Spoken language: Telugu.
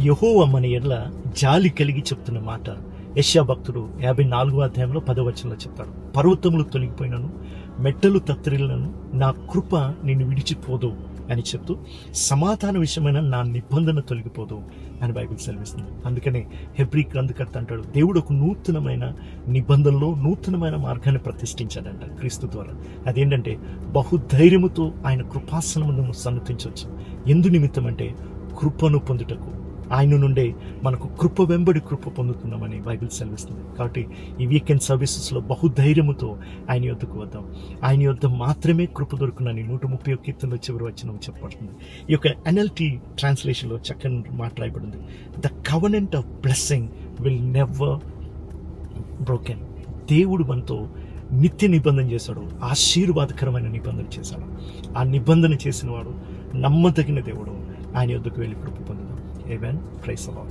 యెహోవా మన ఎడల జాలి కలిగి చెప్తున్న మాట యెషయా భక్తుడు 54వ అధ్యాయంలో 10వ వచనంలో చెప్తాడు. పర్వతములు తొలగిపోయినను, మెట్టలు తత్తరిల్లను, నా కృప నిన్ను విడిచిపోదు అని చెప్తూ సమాధాన విషయమైన నా నిబంధన తొలగిపోదు అని బైబిల్ సెలవిస్తుంది. అందుకనే హెబ్రీ గ్రంథకర్త అంటాడు, దేవుడు ఒక నూతనమైన నిబంధనలో నూతనమైన మార్గాన్ని ప్రతిష్ఠించాడంట క్రీస్తు ద్వారా. అదేంటంటే బహుధైర్యముతో ఆయన కృపాసనమును సన్నతించవచ్చు. ఎందు నిమిత్తం అంటే కృపను పొందుటకు, ఆయన నుండే మనకు కృప వెంబడి కృప పొందుతున్నామని బైబిల్ సెలవిస్తుంది. కాబట్టి ఈ వీకెండ్ సర్వీసెస్లో బహుధైర్యముతో ఆయన యొద్దకు వద్దాం. ఆయన యొద్ద మాత్రమే కృప దొరుకునని 131 కీర్తనలో చివరి వచనం చెప్పబడుతుంది. ఈ యొక్క NLT ట్రాన్స్లేషన్లో చక్కని మాట్లాడబడింది, the covenant of blessing will never broken. దేవుడు మనతో నిత్య నిబంధన చేశాడు, ఆశీర్వాదకరమైన నిబంధన చేశాడు. ఆ నిబంధన చేసిన వాడు నమ్మదగిన దేవుడు. ఆయన యొద్దకు వెళ్ళి కృప పొందుదాం. ఆమేన్. Praise the lord.